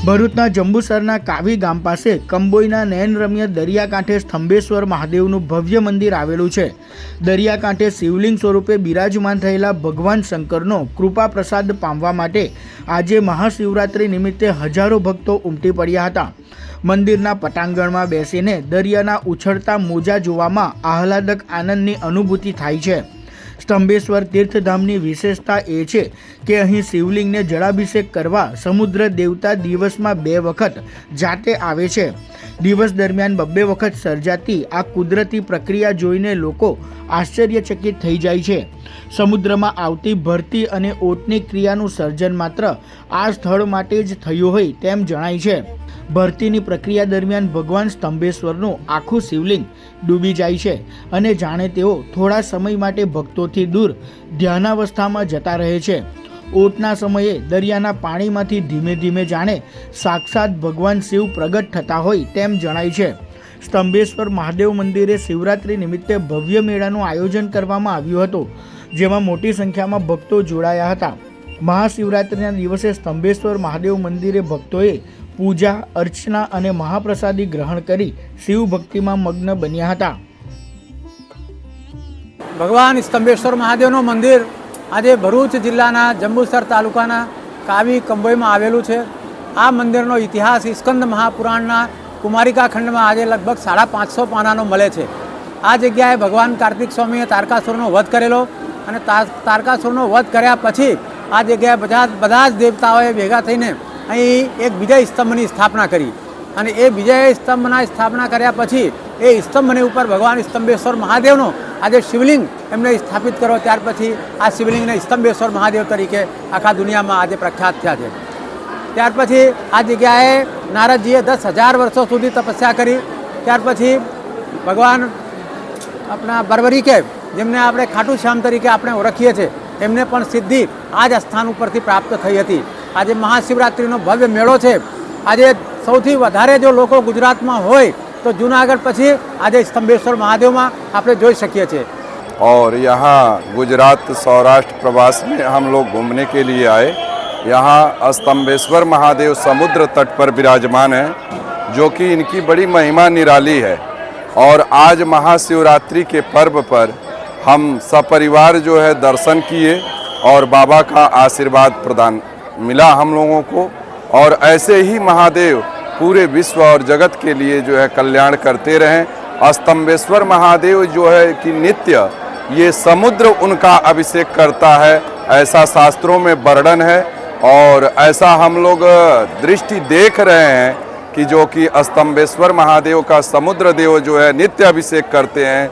ભરૂચના જંબુસરના કાવી ગામ પાસે કંબોઈના નયનરમ્ય દરિયાકાંઠે સ્તંભેશ્વર મહાદેવનું ભવ્ય મંદિર આવેલું છે। દરિયાકાંઠે શિવલિંગ સ્વરૂપે બિરાજમાન થયેલા ભગવાન શંકરનો કૃપા પ્રસાદ પામવા માટે આજે મહાશિવરાત્રિ નિમિત્તે હજારો ભક્તો ઉમટી પડ્યા હતા। મંદિરના પટાંગણમાં બેસીને દરિયાના ઉછળતા મોજા જોવામાં આહલાદક આનંદની અનુભૂતિ થાય છે। સ્તંભેશ્વર તીર્થધામની વિશેષતા એ છે કે અહીં શિવલિંગને જળાભિષેક કરવા સમુદ્ર દેવતા દિવસમાં 2 વખત જાતે આવે છે। દિવસ દરમિયાન 2 વખત સર્જાતી આ કુદરતી પ્રક્રિયા જોઈને લોકો આશ્ચર્યચકિત થઈ જાય છે। સમુદ્રમાં આવતી ભરતી અને ઓટની ક્રિયાનું સર્જન માત્ર આ સ્થળ માટે જ થયું હોય તેમ જણાય છે। ભરતીની પ્રક્રિયા દરમિયાન ભગવાન સ્તંભેશ્વરનું આખું શિવલિંગ ડૂબી જાય છે અને જાણે તેઓ થોડા સમય માટે ભક્તોથી દૂર ધ્યાનાવસ્થામાં જતા રહે છે। ઓટના સમયે દરિયાના પાણીમાંથી ધીમે ધીમે જાણે સાક્ષાત ભગવાન શિવ પ્રગટ થતા હોય તેમ જણાય છે। સ્તંભેશ્વર મહાદેવ મંદિરે શિવરાત્રિ નિમિત્તે ભવ્ય મેળાનું આયોજન કરવામાં આવ્યું હતું, જેમાં મોટી સંખ્યામાં ભક્તો જોડાયા હતા। મહાશિવરાત્રિના દિવસે સ્તંભેશ્વર મહાદેવ મંદિરે ભક્તોએ પૂજા અર્ચના અને મહાપ્રસાદી ગ્રહણ કરી શિવ ભક્તિમાં મગ્ન બન્યા હતા। ભગવાન સ્તંભેશ્વર મહાદેવનું મંદિર આજે ભરૂચ જિલ્લાના જંબુસર તાલુકાના કાવી કંબોઈમાં આવેલું છે। આ મંદિરનો ઇતિહાસ સ્કંદ મહાપુરાણના કુમારિકા ખંડમાં આજે લગભગ 550 પાનાનો મળે છે। આ જગ્યાએ ભગવાન કાર્તિક સ્વામીએ તારકાસુરનો વધ કરેલો અને તારકાસુરનો વધ કર્યા પછી આ જગ્યાએ બધા જ દેવતાઓએ ભેગા થઈને અહીં એક વિજય સ્તંભની સ્થાપના કરી અને એ વિજય સ્તંભના સ્થાપના કર્યા પછી એ સ્તંભની ઉપર ભગવાન સ્તંભેશ્વર મહાદેવનો આજે શિવલિંગ એમને સ્થાપિત કર્યો। ત્યાર પછી આ શિવલિંગને સ્તંભેશ્વર મહાદેવ તરીકે આખા દુનિયામાં આજે પ્રખ્યાત થયા છે। ત્યાર પછી આ જગ્યાએ નારદજીએ 10,000 વર્ષો સુધી તપસ્યા કરી। ત્યાર પછી ભગવાન આપણા બર્બરીકે, જેમને આપણે ખાટુ શ્યામ તરીકે આપણે ઓળખીએ છીએ, એમને પણ સિદ્ધિ આ જ સ્થાન ઉપરથી પ્રાપ્ત થઈ હતી। આજે મહાશિવરાત્રિનો ભવ્ય મેળો છે। આજે સૌથી વધારે જો લોકો ગુજરાતમાં હોય તો જૂનાગઢ પછી આજે સ્તંભેશ્વર મહાદેવમાં આપણે જોઈ શકીએ છીએ। और यहाँ गुजरात सौराष्ट्र प्रवास में हम लोग घूमने के लिए आए। यहाँ स्तंभेश्वर महादेव समुद्र तट पर विराजमान हैं, जो कि इनकी बड़ी महिमा निराली है। और आज महाशिवरात्रि के पर्व पर हम सपरिवार जो है दर्शन किए और बाबा का आशीर्वाद प्रदान मिला हम लोगों को। और ऐसे ही महादेव पूरे विश्व और जगत के लिए जो है कल्याण करते रहें। स्तंभेश्वर महादेव जो है कि नित्य ये समुद्र उनका अभिषेक करता है, ऐसा शास्त्रों में वर्णन है। और ऐसा हम लोग दृष्टि देख रहे हैं कि जो कि स्तंभेश्वर महादेव का समुद्र देव जो है नित्य अभिषेक करते हैं।